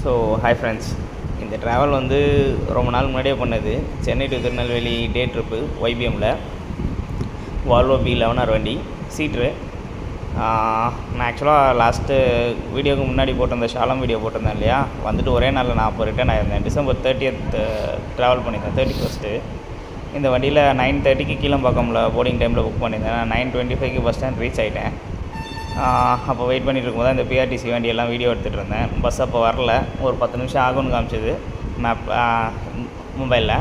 So hi friends, இந்த travel வந்து ரொம்ப நாள் முன்னாடியே பண்ணது. Chennai to Tirunelveli day trip ஒய்பிஎம்மில் வால்வோ B11R வண்டி சீட்ரு. நான் ஆக்சுவலாக லாஸ்ட்டு வீடியோவுக்கு முன்னாடி போட்டிருந்தேன், ஷாலம் வீடியோ போட்டிருந்தேன் இல்லையா, வந்துட்டு ஒரே நாளில் நான் அப்போ ரிட்டர்ன் ஆகிருந்தேன். December 30th ட்ராவல் பண்ணியிருந்தேன், 31st. இந்த வண்டியில் 9:30க்கு கீழம்பாக்கமில் போர்டிங் டைமில் புக் பண்ணியிருந்தேன். நான் 9:25க்கு பஸ் ஸ்டாண்ட் ரீச் ஆகிட்டேன். அப்போ வெயிட் பண்ணிகிட்டு இருக்கும்போது அந்த பிஆர்டிசி வண்டியெல்லாம் வீடியோ எடுத்துகிட்டு இருந்தேன். பஸ் அப்போ வரல, ஒரு 10 நிமிஷம் ஆகும்னு காமிச்சது மேப் மொபைலில்.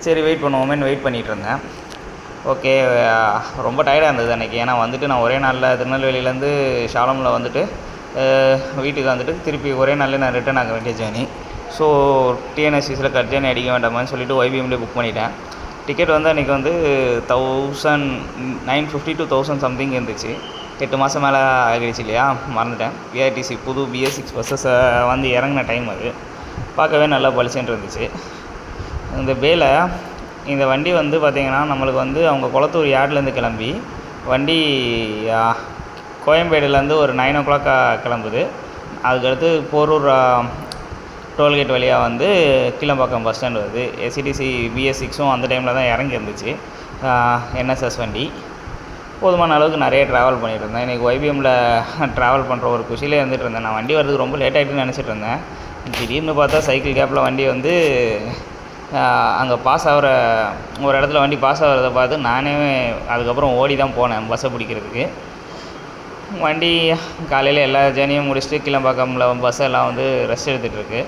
சரி வெயிட் பண்ணுவோமேன்னு வெயிட் பண்ணிகிட்டு இருந்தேன். ஓகே, ரொம்ப டயர்டாக இருந்தது அன்றைக்கி. ஏன்னா வந்துட்டு நான் ஒரே நாளில் திருநெல்வேலியிலேருந்து ஷாலமில் வந்துட்டு வீட்டுக்கு வந்துட்டு திருப்பி ஒரே நாளில் நான் ரிட்டர்ன் ஆக வேண்டிய ஜேர்னி. ஸோ டிஎன்எஸ்சிஸில் கட் ஜேர்னி அடிக்க வேண்டாமான்னு சொல்லிட்டு ஒய்பிஎம்லேயே புக் பண்ணிட்டேன். டிக்கெட் வந்து அன்றைக்கி வந்து 950 to 1000 சம்திங் இருந்துச்சு. 8 மாதம் மேலே ஆகிடுச்சு இல்லையா, மறந்துட்டேன். பிஆர்டிசி புது BS6 பஸ்ஸஸை வந்து இறங்கின டைம் அது. பார்க்கவே நல்லா பளிச்சுன்னு இருந்துச்சு. இந்த பேல இந்த வண்டி வந்து பார்த்திங்கன்னா நம்மளுக்கு வந்து அவங்க குளத்தூர் யார்ட்லேருந்து கிளம்பி வண்டி கோயம்பேடுலேருந்து ஒரு 9 o'clock கிளம்புது. அதுக்கடுத்து போரூர் டோல்கேட் வழியாக வந்து கீழம்பாக்கம் பஸ் ஸ்டாண்ட் வருது. SCTC BS6ம் அந்த டைமில் தான் இறங்கி இருந்துச்சு. NSS வண்டி போதுமான அளவுக்கு நிறைய ட்ராவல் பண்ணிகிட்டு இருந்தேன். இன்றைக்கி ஒய்பிஎம்மில் ட்ராவல் பண்ணுற ஒரு குஷிலே இருந்துகிட்டு இருந்தேன். நான் வண்டி வரதுக்கு ரொம்ப லேட் ஆகிட்டுன்னு நினச்சிட்டு இருந்தேன். திடீர்னு பார்த்தா சைக்கிள் கேப்பில் வண்டி வந்து அங்கே பாஸ் ஆகிற ஒரு இடத்துல வண்டி பாஸ் ஆகிறத பார்த்து நானே அதுக்கப்புறம் ஓடி தான் போனேன் பஸ்ஸை பிடிக்கிறதுக்கு. வண்டி காலையில் எல்லா ஜேர்னியும் முடிச்சுட்டு கீழம்பாக்கமில் பஸ் எல்லாம் வந்து ரெஸ்ட் எடுத்துகிட்ருக்கு.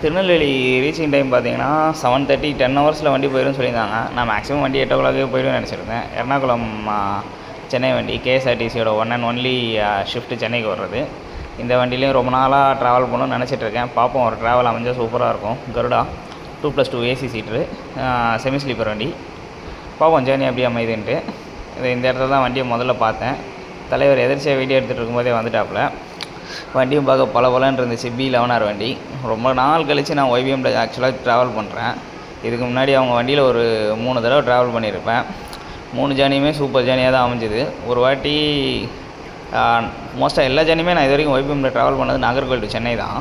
திருநெல்வேலி ரீச்சிங் டைம் பார்த்தீங்கன்னா 7:30, 10 ஹவர்ஸில் வண்டி போயிடும்னு சொல்லியிருந்தாங்க. நான் மேக்ஸிமம் வண்டி 8 o'clock போய்டும்னு நினச்சிருந்தேன். எர்ணாகுளம் சென்னை வண்டி KSRTCயோட 1 and only ஷிஃப்ட்டு சென்னைக்கு வர்றது. இந்த வண்டிலையும் ரொம்ப நாளாக ட்ராவல் பண்ணணும்னு நினச்சிட்ருக்கேன். பார்ப்போம், ஒரு ட்ராவல் அமைஞ்சால் சூப்பராக இருக்கும். Garuda 2+2 AC seater, semi sleeper வண்டி. பார்ப்போம் ஜேர்னி எப்படி அமைதுன்ட்டு. இந்த இடத்துல தான் வண்டியை முதல்ல பார்த்தேன். தலைவர் எதிர்ச்சியாக வீடியோ எடுத்துகிட்டு இருக்கும்போதே வந்துட்டாப்புல. வண்டியும் பார்க்க பலன்னு இருந்துச்சு. B11R வண்டி. ரொம்ப நாள் கழித்து நான் ஒய்பிஎம்மில் ஆக்சுவலாக ட்ராவல் பண்ணுறேன். இதுக்கு முன்னாடி அவங்க வண்டியில் ஒரு 3 தடவை ட்ராவல் பண்ணியிருப்பேன். 3 ஜேர்னியுமே சூப்பர் ஜேர்னியாக தான் அமைஞ்சுது. ஒரு வாட்டி மோஸ்ட்டாக எல்லா ஜேர்னியுமே நான் இது வரைக்கும் ஒய்பிஎம்மில் ட்ராவல் பண்ணது நாகர்கோவில் டு சென்னை தான்.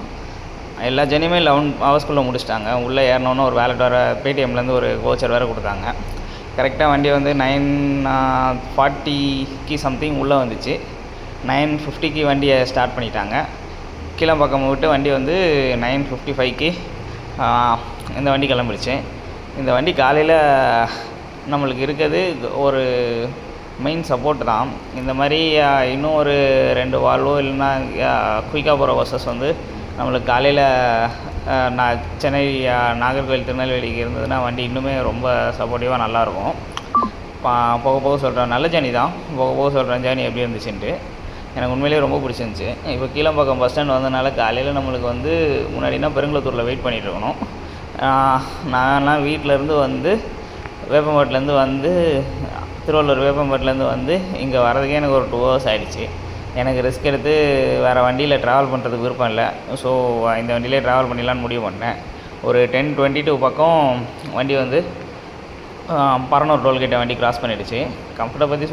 எல்லா ஜேர்னியுமே 11 ஹவர்ஸ்க்குள்ளே முடிச்சிட்டாங்க. உள்ளே ஏறினோன்னு ஒரு வேலட் வேறு பேடிஎம்லேருந்து ஒரு கோச்சர் வேறு கொடுத்தாங்க. கரெக்டாக வண்டி வந்து 9:40க்கு சம்திங் உள்ளே வந்துச்சு. 9:50க்கு வண்டியை ஸ்டார்ட் பண்ணிட்டாங்க. கீழம்பாக்கம் விட்டு வண்டி வந்து 9:55க்கு இந்த வண்டி கிளம்பிடுச்சு. இந்த வண்டி காலையில் நம்மளுக்கு இருக்கிறது ஒரு மெயின் சப்போர்ட் தான். இந்த மாதிரி இன்னும் ஒரு 2 வால்வோ இல்லைன்னா குயிக்காக போகிற பஸ்ஸஸ் வந்து நம்மளுக்கு காலையில் சென்னை நாகர்கோவில் திருநெல்வேலிக்கு இருந்ததுன்னா வண்டி இன்னுமே ரொம்ப சப்போர்ட்டிவாக நல்லாயிருக்கும். போக போக சொல்கிறேன், நல்ல ஜேர்னி தான். போக போக சொல்கிறேன் ஜேர்னி எப்படி இருந்துச்சுன்ட்டு. எனக்கு உண்மையிலேயே ரொம்ப பிடிச்சிருந்துச்சி. இப்போ கீழம்பாக்கம் பஸ் ஸ்டாண்ட் வந்ததுனால காலையில் நம்மளுக்கு வந்து முன்னாடினா பெருங்குளத்தூரில் வெயிட் பண்ணிகிட்டு இருக்கணும். நான்லாம் வீட்டிலேருந்து வந்து வேப்பம்பேட்டிலேருந்து வந்து திருவள்ளூர் வேப்பம்பேட்டிலேருந்து வந்து இங்கே வரதுக்கே எனக்கு ஒரு 2 hours ஆகிடுச்சு. எனக்கு ரிஸ்க் எடுத்து வேறு வண்டியில் ட்ராவல் பண்ணுறதுக்கு விருப்பம் இல்லை. ஸோ இந்த வண்டியிலே ட்ராவல் பண்ணிடலான்னு முடிவு பண்ணேன். ஒரு 10:22 பக்கம் வண்டி வந்து பரனூர் டோல்கேட்டை வண்டி கிராஸ் பண்ணிடுச்சு. கம்ஃபர்ட்டை பற்றி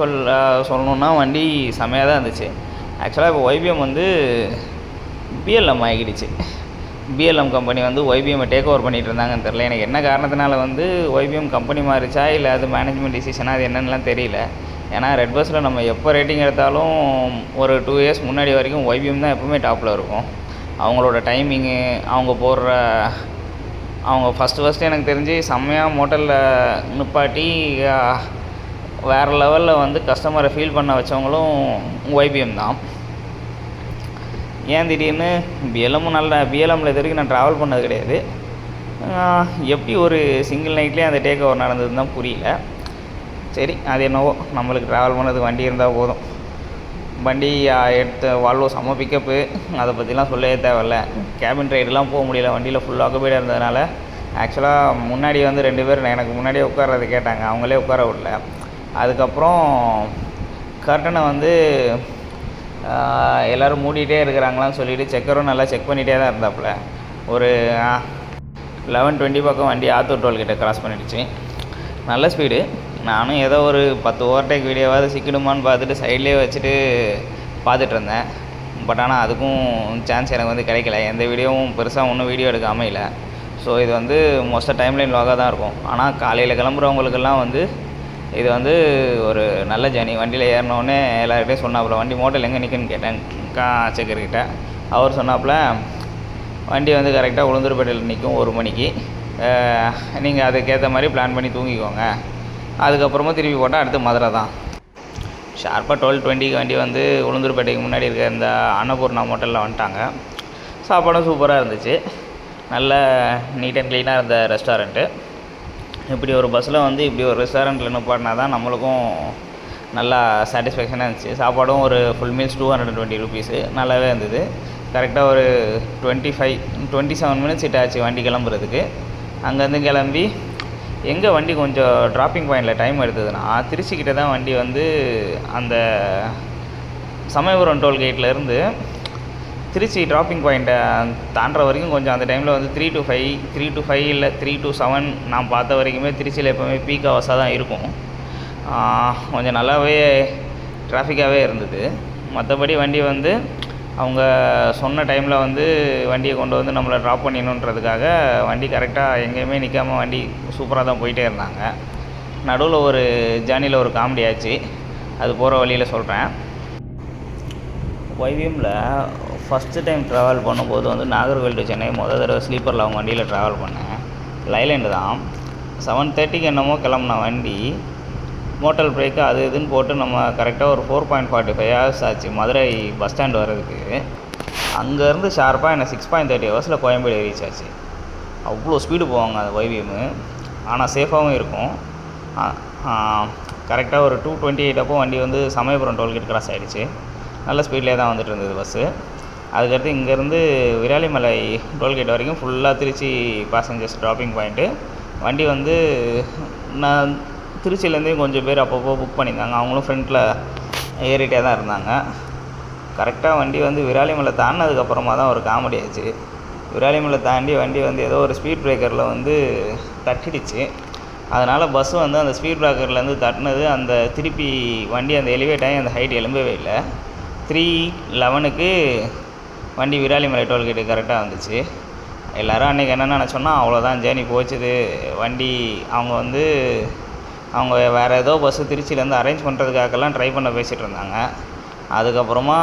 சொல்லணுன்னா வண்டி செம்மையாக தான் இருந்துச்சு. ஆக்சுவலாக இப்போ ஒய்பிஎம் வந்து BLM ஆகிடுச்சு. BLM கம்பெனி வந்து ஒய்பிஎம்மை டேக் ஓவர் பண்ணிகிட்டு இருந்தாங்கன்னு தெரில. எனக்கு என்ன காரணத்தினால வந்து ஒய்பிஎம் கம்பெனி மாறிச்சா இல்லை அது மேனேஜ்மெண்ட் டிசிஷனாக, அது என்னென்னலாம் தெரியல. ஏன்னா ரெட் பஸ்ஸில் நம்ம எப்போ ரேட்டிங் எடுத்தாலும் ஒரு 2 years முன்னாடி வரைக்கும் ஒய்பிஎம் தான் எப்போவுமே டாப்பில் இருக்கும். அவங்களோட டைமிங்கு, அவங்க ஃபஸ்ட்டு எனக்கு தெரிஞ்சு செம்மையாக மோட்டரில் நிப்பாட்டி வேறு லெவலில் வந்து கஸ்டமரை ஃபீல் பண்ண வச்சவங்களும் ஒய்பிஎம் தான். ஏன் திடீர்னு BLMமில் இது வரைக்கும் நான் ட்ராவல் பண்ணது கிடையாது. எப்படி ஒரு சிங்கிள் நைட்லேயே அந்த டேக் ஓவர் நடந்ததுன்னு தான் புரியல. சரி, அது என்னவோ, நம்மளுக்கு ட்ராவல் பண்ணது வண்டி இருந்தால் போதும். வண்டி எடுத்த வால்வோ செம்ம பிக்கப்பு, அதை பற்றிலாம் சொல்லவே தேவையில்ல. கேபின் ரைடெலாம் போக முடியல, வண்டியில் ஃபுல் ஆக்குபைடாக இருந்ததுனால. ஆக்சுவலாக முன்னாடி வந்து 2 பேர் எனக்கு முன்னாடியே உட்கார்றது கேட்டாங்க, அவங்களே உட்கார விடல. அதுக்கப்புறம் கர்ட்டனை வந்து எல்லோரும் மூடிகிட்டே இருக்கிறாங்களான்னு சொல்லிவிட்டு செக்கரும் நல்லா செக் பண்ணிகிட்டே தான் இருந்தாப்புல. ஒரு 11:20 பக்கம் வண்டி ஆத்தூர் டோல்கேட்டை கிராஸ் பண்ணிடுச்சு. நல்ல ஸ்பீடு. நானும் ஏதோ ஒரு 10 ஓவர்டேக் வீடியோவாவது சிக்கிடுமான்னு பார்த்துட்டு சைட்லேயே வச்சுட்டு பார்த்துட்ருந்தேன். பட் ஆனால் அதுக்கும் சான்ஸ் எனக்கு வந்து கிடைக்கல. எந்த வீடியோவும் பெருசாக ஒன்றும் வீடியோ எடுக்க அமையல. ஸோ இது வந்து மோஸ்ட்டாக டைம்லைன் வ்ளாகாக தான் இருக்கும். ஆனால் காலையில் கிளம்புறவங்களுக்கெல்லாம் வந்து இது வந்து ஒரு நல்ல ஜர்னி. வண்டியில் ஏறினோடனே எல்லார்கிட்டையும் சொன்னாப்புல, வண்டி மோட்டல் எங்கே நிற்குன்னு கேட்டேன் செக்கர்கிட்ட. அவர் சொன்னாப்புல, வண்டி வந்து கரெக்டாக உளுந்தூர்பேட்டையில் நிற்கும் 1 மணிக்கு. நீங்கள் அதுக்கேற்ற மாதிரி பிளான் பண்ணி தூங்கிக்கோங்க. அதுக்கப்புறமா திருப்பி போட்டால் அடுத்து மதுரை தான். ஷார்ப்பாக 12:20க்கு வண்டி வந்து உளுந்தூர்பேட்டைக்கு முன்னாடி இருக்க இந்த அன்னபூர்ணா ஹோட்டலில் வந்துட்டாங்க. சாப்பாடும் சூப்பராக இருந்துச்சு. நல்ல நீட் அண்ட் க்ளீனாக இருந்த ரெஸ்டாரண்ட்டு. இப்படி ஒரு பஸ்ஸில் வந்து இப்படி ஒரு ரெஸ்டாரண்ட்டில் நிப்பாட்டினா தான் நம்மளுக்கும் நல்லா சாட்டிஸ்ஃபேக்ஷனாக இருந்துச்சு. சாப்பாடும் ஒரு ஃபுல் மீல்ஸ் 220 rupees நல்லாவே இருந்தது. கரெக்டாக ஒரு 27 minutes கிட்ட ஆச்சு வண்டி கிளம்புறதுக்கு. அங்கேருந்து கிளம்பி எங்கே வண்டி கொஞ்சம் ட்ராப்பிங் பாயிண்டில் டைம் எடுத்ததுன்னா, திருச்சிக்கிட்ட தான் வண்டி வந்து அந்த சமயபுரம் டோல்கேட்லேருந்து திருச்சி ட்ராப்பிங் பாயிண்ட்டை தாண்டுற வரைக்கும் கொஞ்சம் அந்த டைமில் வந்து 3 to 5 இல்லை 3 to 7 நான் பார்த்த வரைக்குமே திருச்சியில் எப்போவுமே பீக் ஹவர்ஸாக தான் இருக்கும். கொஞ்சம் நல்லாவே டிராஃபிக்காகவே இருந்தது. மற்றபடி வண்டி வந்து அவங்க சொன்ன டைமில் வந்து வண்டியை கொண்டு வந்து நம்மளை ட்ராப் பண்ணிடணுன்றதுக்காக வண்டி கரெக்டாக எங்கேயுமே நிற்காமல் வண்டி சூப்பராக தான் போயிட்டே இருந்தாங்க. நடுவில் ஒரு ஜேர்னியில் ஒரு காமெடி ஆச்சு, அது போகிற வழியில் சொல்கிறேன். YVMல ஃபஸ்ட்டு டைம் ட்ராவல் பண்ணும்போது வந்து நாகர்கோவில் டு சென்னை தடவை ஸ்லீப்பரில் அவங்க வண்டியில் ட்ராவல் பண்ணேன். லைலேண்டு தான் 7:30க்கு என்னமோ கிளம்புன வண்டி. மோட்டல் பிரேக்கு அது இதுன்னு போட்டு நம்ம கரெக்டாக ஒரு 4.45 hours ஆச்சு மதுரை பஸ் ஸ்டாண்டு வர்றதுக்கு. அங்கேருந்து ஷார்ப்பாக என்ன 6.30 hours கோயம்பேடு ரீச் ஆச்சு. அவ்வளோ ஸ்பீடு போவாங்க அது YVM. ஆனால் சேஃபாகவும் இருக்கும். கரெக்டாக ஒரு 2:28 அப்போ வண்டி வந்து சமயபுரம் டோல்கேட் கிராஸ் ஆகிடுச்சு. நல்ல ஸ்பீட்லேயே தான் வந்துட்டு இருந்தது பஸ்ஸு. அதுக்கடுத்து இங்கேருந்து விராலிமலை டோல்கேட் வரைக்கும் ஃபுல்லாக திருச்சி பேசஞ்சர்ஸ் ட்ராப்பிங் பாயிண்ட்டு. வண்டி வந்து நான் திருச்சியிலேருந்தே கொஞ்சம் பேர் அப்பப்போ புக் பண்ணியிருந்தாங்க. அவங்களும் ஃப்ரண்ட்டில் ஏறிட்டே தான் இருந்தாங்க. கரெக்டாக வண்டி வந்து விராலிமலை தாண்டினதுக்கப்புறமா தான் ஒரு காமெடி ஆச்சு. விராலிமலை தாண்டி வண்டி வந்து ஏதோ ஒரு ஸ்பீட் பிரேக்கரில் வந்து தட்டிடுச்சு. அதனால் பஸ்ஸு வந்து அந்த ஸ்பீட் பிரேக்கர்லேருந்து தட்டினது அந்த திருப்பி வண்டி அந்த எலிவேட் ஆகி அந்த ஹைட் எழும்பவே இல்லை. 3:11க்கு வண்டி விராலிமலை டோல்கேட்டு கரெக்டாக வந்துச்சு. எல்லோரும் அன்றைக்கி என்ன நினச்சோன்னா, அவ்வளோதான் ஜேர்னி போச்சுது. வண்டி அவங்க வேறு ஏதோ பஸ்ஸு திருச்சியிலேருந்து அரேஞ்ச் பண்ணுறதுக்காகலாம் ட்ரை பண்ண பேசிகிட்டு இருந்தாங்க. அதுக்கப்புறமா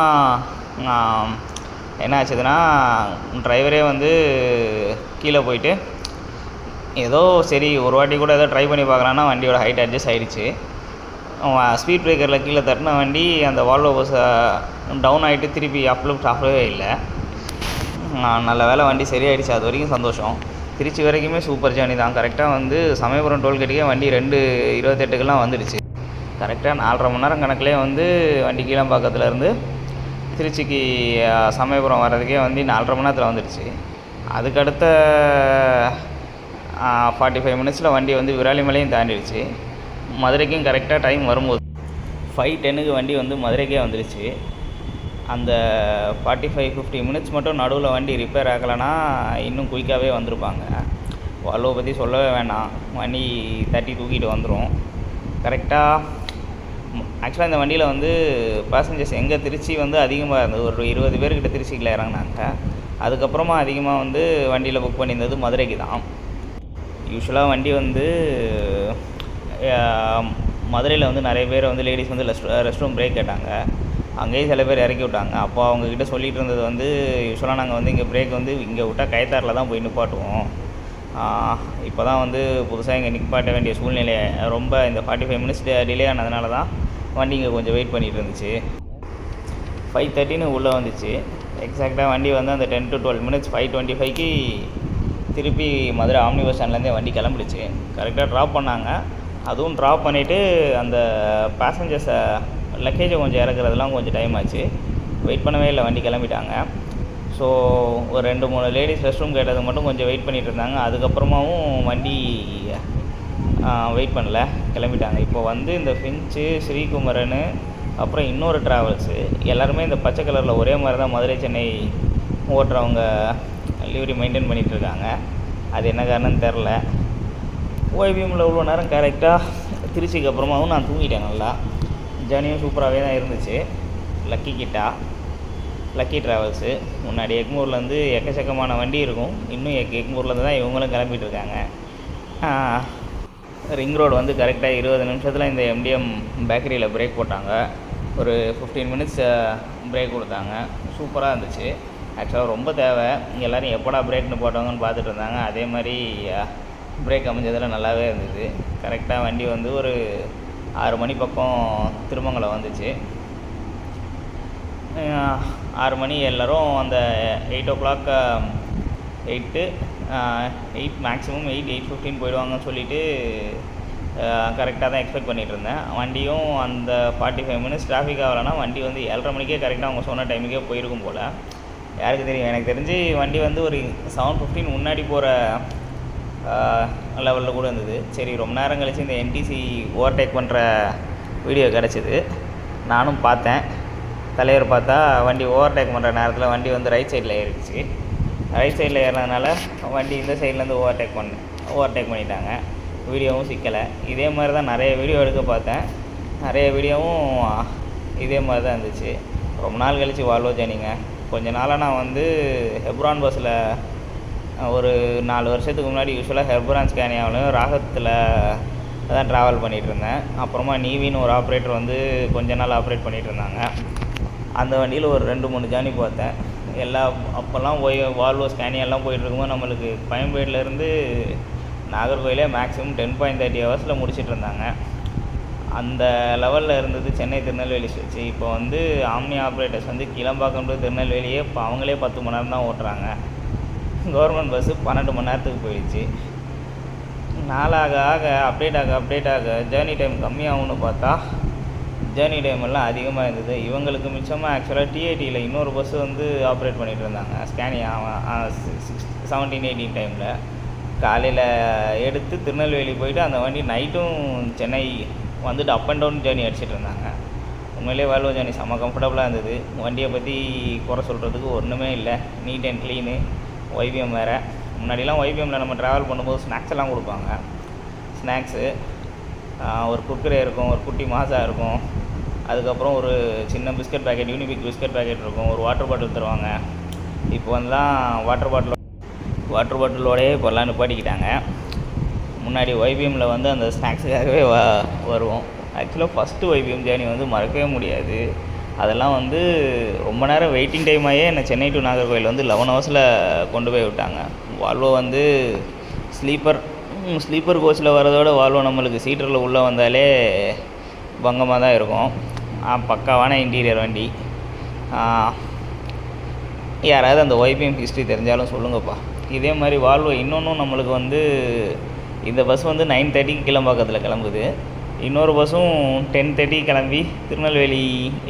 என்ன ஆச்சுதுன்னா, டிரைவரே வந்து கீழே போயிட்டு ஏதோ சரி ஒரு வாட்டி கூட ஏதோ ட்ரை பண்ணி பார்க்கலான்னா வண்டியோட ஹைட் அட்ஜஸ்ட் ஆகிடுச்சு. ஸ்பீட் பிரேக்கரில் கீழே தட்டின வண்டி அந்த வால்வோ பஸ்ஸை டவுன் ஆகிட்டு திருப்பி ஆஃப்லவே இல்லை. நல்ல வேலை வண்டி சரியாயிடுச்சு. அது வரைக்கும் சந்தோஷம். திருச்சி வரைக்குமே சூப்பர் ஜேர்னி தான். கரெக்டாக வந்து சமயபுரம் டோல்கேட்டுக்கே வண்டி 2:28க்கெல்லாம் வந்துடுச்சு. கரெக்டாக 4.5 மணி நேரம் கணக்கிலே வந்து வண்டி கீழம்பாக்கத்துலேருந்து திருச்சிக்கு சமயபுரம் வர்றதுக்கே வந்து 4.5 மணி நேரத்தில் வந்துடுச்சு. அதுக்கடுத்த 45 minutesல வண்டி வந்து விராலிமலையும் தாண்டிடுச்சு. மதுரைக்கும் கரெக்டாக டைம் வரும்போது 5:10க்கு வண்டி வந்து மதுரைக்கே வந்துடுச்சு. அந்த 45-50 minutes மட்டும் நடுவில் வண்டி ரிப்பேர் ஆகலைன்னா இன்னும் குயிக்காகவே வந்திருப்பாங்க. வால்வோ பற்றி சொல்லவே வேணாம், வண்டி தட்டி தூக்கிட்டு வந்துடும் கரெக்டாக. ஆக்சுவலாக இந்த வண்டியில் வந்து பேசஞ்சர்ஸ் எங்கே திருச்சி வந்து அதிகமாக இருந்தது. ஒரு 20 பேர்கிட்ட திருச்சியில் இறங்கினாங்க. அதுக்கப்புறமா அதிகமாக வந்து வண்டியில் புக் பண்ணியிருந்தது மதுரைக்கு தான். யூஸ்வலாக வண்டி வந்து மதுரையில் வந்து நிறைய பேர் வந்து லேடிஸ் வந்து ரெஸ்ட் ரூம் பிரேக் கேட்டாங்க. அங்கேயே சில பேர் இறக்கி விட்டாங்க. அப்போ அவங்கக்கிட்ட சொல்லிகிட்டு இருந்தது வந்து, யூஸ்வலாக நாங்கள் வந்து இங்கே பிரேக் வந்து இங்கே விட்டால் கயத்தாரில் தான் போய் நிப்பாட்டுவோம். இப்போ தான் வந்து புதுசாக இங்கே நிப்பாட்ட வேண்டிய சூழ்நிலை ரொம்ப இந்த 45 minutes டிலே ஆனதுனால தான் வண்டி இங்கே கொஞ்சம் வெயிட் பண்ணிகிட்டு இருந்துச்சு. 5:30ன்னு உள்ளே வந்துச்சு. எக்ஸாக்டாக வண்டி வந்து அந்த 10 to 12 minutes 5:25க்கு திருப்பி மதுரை ஆம்னி பஸ் ஸ்டாண்ட்லேருந்தே வண்டி கிளம்பிடுச்சு. கரெக்டாக ட்ராப் பண்ணாங்க. அதுவும் ட்ராப் பண்ணிவிட்டு அந்த பேசஞ்சர்ஸை லக்கேஜை கொஞ்சம் இறக்குறதுலாம் கொஞ்சம் டைம் ஆச்சு. வெயிட் பண்ணவே இல்லை, வண்டி கிளம்பிட்டாங்க. ஸோ ஒரு 2-3 லேடிஸ் ரெஸ்ட் ரூம் கேட்டது மட்டும் கொஞ்சம் வெயிட் பண்ணிகிட்டு இருந்தாங்க. அதுக்கப்புறமாவும் வண்டி வெயிட் பண்ணல, கிளம்பிட்டாங்க. இப்போ வந்து இந்த ஃபின்ச்சு, ஸ்ரீகுமரன், அப்புறம் இன்னொரு ட்ராவல்ஸு எல்லாருமே இந்த பச்சை கலரில் ஒரே மாதிரி தான் மதுரை சென்னை ஓட்டுறவங்க லிவரி மெயின்டைன் பண்ணிகிட்ருக்காங்க. அது என்ன காரணம்னு தெரில. YVMல இவ்வளோ நேரம் கரெக்டாக திருச்சிக்கு அப்புறமாவும் நான் தூங்கிட்டேன். நல்லா ஜேர்னியும் சூப்பராகவே தான் இருந்துச்சு. லக்கி கிட்டா லக்கி ட்ராவல்ஸு. முன்னாடி எக்மூர்லேருந்து எக்கச்சக்கமான வண்டி இருக்கும். இன்னும் எக்மூர்லேருந்து தான் இவங்களும் கிளம்பிகிட்ருக்காங்க. ரிங் ரோடு வந்து கரெக்டாக 20 நிமிஷத்தில் இந்த எம்டிஎம் பேக்கரியில் பிரேக் போட்டாங்க. ஒரு 15 மினிட்ஸ் பிரேக் கொடுத்தாங்க. சூப்பராக இருந்துச்சு. ஆக்சுவலாக ரொம்ப தேவை. எல்லோரும் எப்போடா பிரேக்னு போட்டவங்கன்னு பார்த்துட்டு இருந்தாங்க. அதே மாதிரி பிரேக் அமைஞ்சதில் நல்லாவே இருந்தது. கரெக்டாக வண்டி வந்து ஒரு 6 மணி பக்கம் திருமங்கலம் வந்துச்சு. 6 மணி எல்லோரும் அந்த 8 o'clock 8 மேக்ஸிமம் 8:15 போயிடுவாங்கன்னு சொல்லிவிட்டு கரெக்டாக தான் எக்ஸ்பெக்ட் பண்ணிகிட்டு இருந்தேன். வண்டியும் அந்த 45 மினிட்ஸ் டிராஃபிக் ஆகலைன்னா வண்டி வந்து 7:30 மணிக்கே கரெக்டாக அவங்க சொன்ன டைமுக்கே போயிருக்கும் போல். யாருக்கு தெரியும். எனக்கு தெரிஞ்சு வண்டி வந்து ஒரு 7:15 முன்னாடி போகிற லெவலில் கூட இருந்தது. சரி, ரொம்ப நேரம் கழிச்சு இந்த என்டிசி ஓவர்டேக் பண்ணுற வீடியோ கிடச்சிது. நானும் பார்த்தேன். தலைவர் பார்த்தா வண்டி ஓவர்டேக் பண்ணுற நேரத்தில் வண்டி வந்து ரைட் சைடில் ஏறிடுச்சு. ரைட் சைடில் ஏறினதுனால வண்டி இந்த சைட்லேருந்து ஓவர்டேக் பண்ணிட்டாங்க. வீடியோவும் சிக்கலை. இதே மாதிரி தான் நிறைய வீடியோ எடுக்க பார்த்தேன். நிறைய வீடியோவும் இதே மாதிரி தான் இருந்துச்சு. ரொம்ப நாள் கழிச்சு வால்வோ ஜர்னிங்க. கொஞ்ச நாளாக நான் வந்து ஹெப்ரான் பஸ்ஸில் ஒரு 4 வருஷத்துக்கு முன்னாடி யூஸ்வலாக ஹெப்ரான் ஸ்கேனியாவிலையும் ராகத்தில் தான் ட்ராவல் பண்ணிகிட்டு இருந்தேன். அப்புறமா நீவின்னு ஒரு ஆப்ரேட்டர் வந்து கொஞ்ச நாள் ஆப்ரேட் பண்ணிகிட்டு இருந்தாங்க. அந்த வண்டியில் ஒரு 2-3 ஜர்னி பார்த்தேன். அப்போல்லாம் வால்வோ ஸ்கேனியெல்லாம் போயிட்டுருக்கும்போது நம்மளுக்கு பயம்பேட்லேருந்து நாகர்கோயிலே மேக்ஸிமம் 10.30 ஹவர்ஸில் முடிச்சிட்டு இருந்தாங்க. அந்த லெவலில் இருந்தது சென்னை திருநெல்வேலி ஸ்ட்ரெச்சு. இப்போ வந்து ஆம்னி ஆப்ரேட்டர்ஸ் வந்து கிளம்பாக்கம் டு திருநெல்வேலியே இப்போ அவங்களே 10 மணி நேரம் தான் ஓட்டுறாங்க. கவர்மெண்ட் பஸ்ஸு 12 மணி நேரத்துக்கு போயிடுச்சு. நாளாக அப்டேட் ஆக ஜேர்னி டைம் கம்மியாகும்னு பார்த்தா ஜேர்னி டைம் எல்லாம் அதிகமாக இருந்தது. இவங்களுக்கு மிச்சமாக ஆக்சுவலாக டிஐடியில் இன்னொரு பஸ்ஸு வந்து ஆப்ரேட் பண்ணிகிட்டு இருந்தாங்க. ஸ்கேனியா 17-18 டைமில் காலையில் எடுத்து திருநெல்வேலி போயிட்டு அந்த வண்டி நைட்டும் சென்னை வந்துட்டு அப் அண்ட் டவுன் ஜேர்னி அடிச்சிட்டு இருந்தாங்க. உண்மையிலே வால்வோ ஜேர்னி செம்ம கம்ஃபர்டபுளாக இருந்தது. வண்டியை பற்றி குறை சொல்கிறதுக்கு ஒன்றுமே இல்லை. NEET and clean. ஒய்பிஎம் வேறு. முன்னாடிலாம் ஒய்பிஎம்மில் நம்ம ட்ராவல் பண்ணும்போது ஸ்நாக்ஸ் எல்லாம் கொடுப்பாங்க. ஸ்நாக்ஸு ஒரு குர்குரே இருக்கும், ஒரு குட்டி மாசா இருக்கும், அதுக்கப்புறம் ஒரு சின்ன biscuit packet, Unibic biscuit packet இருக்கும், ஒரு வாட்டர் பாட்டில் தருவாங்க. இப்போ வந்துலாம் வாட்டர் பாட்டிலோடையே இப்போல்லாம் நிப்பாட்டிக்கிட்டாங்க. முன்னாடி ஒய்பிஎம்மில் வந்து அந்த ஸ்நாக்ஸுக்காகவே வருவோம். ஆக்சுவலாக ஃபஸ்ட்டு ஒய்பிஎம் ஜேர்னி வந்து மறக்கவே முடியாது. அதெல்லாம் வந்து ரொம்ப நேரம் வெயிட்டிங் டைமாகவே என்னை சென்னை டு நாகர்கோயில் வந்து 11 ஹவர்ஸில் கொண்டு போய் விட்டாங்க. வால்வோ வந்து ஸ்லீப்பர் கோச்சில் வரதோட வால்வோ நம்மளுக்கு சீட்டரில் உள்ளே வந்தாலே பங்கமாக தான் இருக்கும். பக்காவான இன்டீரியர் வண்டி. யாராவது அந்த ஒய்பிஎம் ஹிஸ்ட்ரி தெரிஞ்சாலும் சொல்லுங்கப்பா. இதே மாதிரி வால்வோ இன்னொன்றும் நம்மளுக்கு வந்து இந்த பஸ் வந்து 9:30 கிளம்பாக்கத்தில் கிளம்புது. இன்னொரு பஸ்ஸும் 10:30 கிளம்பி திருநெல்வேலி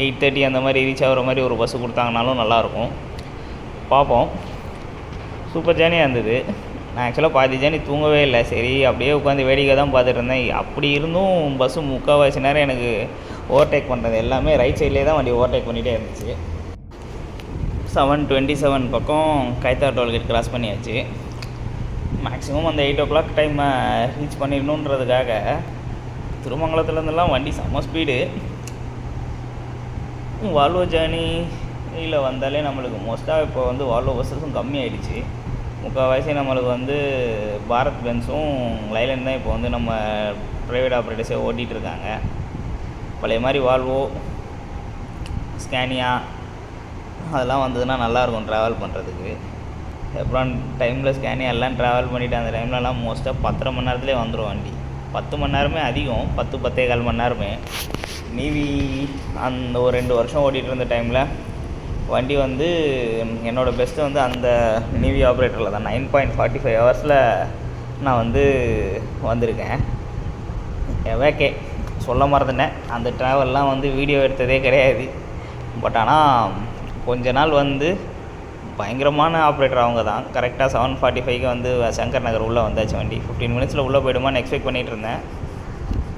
8:30 அந்த மாதிரி ரீச் ஆகிற மாதிரி ஒரு பஸ்ஸு கொடுத்தாங்கனாலும் நல்லாயிருக்கும். பார்ப்போம். சூப்பர் ஜேர்னியாக இருந்தது. நான் ஆக்சுவலாக பாதி ஜேர்னி தூங்கவே இல்லை. சரி, அப்படியே உட்காந்து வேடிக்கை தான் பார்த்துட்டு இருந்தேன். அப்படி இருந்தும் பஸ்ஸு முக்கால்வாசி நேரம் எனக்கு ஓவர்டேக் பண்ணுறது எல்லாமே ரைட் சைட்லேயே தான் வண்டி ஓவர்டேக் பண்ணிகிட்டே இருந்துச்சு. 7:27 பக்கம் கைத்தார் டோல்கேட் கிராஸ் பண்ணியாச்சு. மேக்ஸிமம் அந்த 8 o'clock டைமை ரீச் பண்ணிடணுன்றதுக்காக திருமங்கலத்துலேருந்துலாம் வண்டி செம்ம ஸ்பீடு. வால்வோ ஜேர்னியில் வந்தாலே நம்மளுக்கு மோஸ்ட்டாக இப்போ வந்து வால்வோ பஸ்ஸஸும் கம்மி ஆகிடுச்சு. முக்கால்வாசி நம்மளுக்கு வந்து பாரத் பென்ஸும் லைலண்ட் தான் இப்போ வந்து நம்ம ப்ரைவேட் ஆப்ரேட்டர்ஸே ஓட்டிகிட்ருக்காங்க. பழைய மாதிரி வால்வோ ஸ்கேனியா அதெல்லாம் வந்ததுன்னா நல்லாயிருக்கும் ட்ராவல் பண்ணுறதுக்கு. ஹெப்ரான் டைமில் ஸ்கேனியா எல்லாம் ட்ராவல் பண்ணிவிட்டு அந்த டைம்லலாம் மோஸ்ட்டாக 10.5 மணி நேரத்துலேயே வந்துடும் வண்டி. 10 மணி நேரமே அதிகம். 10-10.15 மணி நேரமே. நீவி அந்த ஒரு 2 வருஷம் ஓட்டிகிட்டு இருந்த டைமில் வண்டி வந்து என்னோடய பெஸ்ட்டு வந்து அந்த நீவி ஆப்ரேட்டரில் தான் 9.45 ஹவர்ஸில் நான் வந்து வந்திருக்கேன். எவேக்கே சொல்ல மறந்துட்டேன். அந்த ட்ராவல்லாம் வந்து வீடியோ எடுத்ததே கிடையாது. பட் ஆனால் கொஞ்ச நாள் வந்து பயங்கரமான ஆப்ரேட்டர் அவங்க தான். கரெக்டாக 7:45 வந்து சங்கர் நகர் உள்ளே வந்தாச்சு வண்டி. 15 மினிட்ஸில் உள்ளே போய்டுமான்னு எக்ஸ்பெக்ட் பண்ணிகிட்டு இருந்தேன்.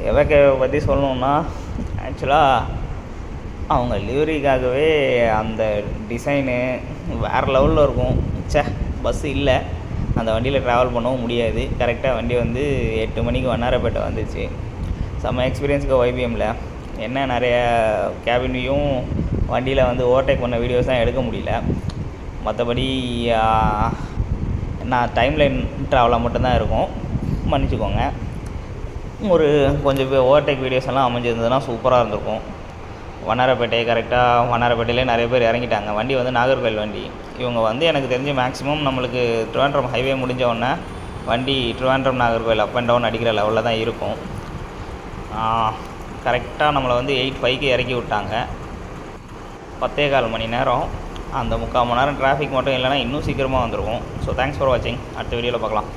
எவேக்கேவை பற்றி சொல்லணுன்னா ஆக்சுவலாக அவங்க லிவரிக்காகவே அந்த டிசைனு வேறு லெவலில் இருக்கும். பஸ்ஸு இல்லை, அந்த வண்டியில் ட்ராவல் பண்ணவும் முடியாது. கரெக்டாக வண்டி வந்து 8 மணிக்கு வண்ணாரப்பேட்டை வந்துச்சு. செம்ம எக்ஸ்பீரியன்ஸுக்கு ஒய்பிஎம்மில் என்ன நிறைய கேபின் வியூவும் வண்டியில் வந்து ஓவர்டேக் பண்ண வீடியோஸ் தான் எடுக்க முடியல. மற்றபடி நான் டைம்லைன் ட்ராவலாக மட்டும்தான் இருக்கும், மன்னிச்சுக்கோங்க. ஒரு கொஞ்சம் ஓவர்டேக் வீடியோஸ் எல்லாம் அமைஞ்சிருந்ததுன்னா சூப்பராக இருந்திருக்கும். வண்ணாரப்பேட்டை கரெக்டாக வண்ணாரப்பேட்டையிலே நிறைய பேர் இறங்கிட்டாங்க. வண்டி வந்து நாகர்கோவில் வண்டி. இவங்க வந்து எனக்கு தெரிஞ்சு மேக்ஸிமம் நம்மளுக்கு திருவான்ட்ரம் ஹைவே முடிஞ்ச உடனே வண்டி திருவான்ட்ரம் நாகர்கோவில் அப் அண்ட் டவுன் அடிக்கிற லெவலில் தான் இருக்கும். கரெக்டாக நம்மளை வந்து 8:05க்கு இறக்கி விட்டாங்க. 10.25 மணி நேரம். அந்த 3/4 மணி நேரம் டிராஃபிக் மட்டும் இல்லைனா இன்னும் சீக்கிரமாக வந்துருக்கும். ஸோ தேங்க்ஸ் ஃபார் வாட்சிங். அடுத்த வீடியோவில் பார்க்கலாம்.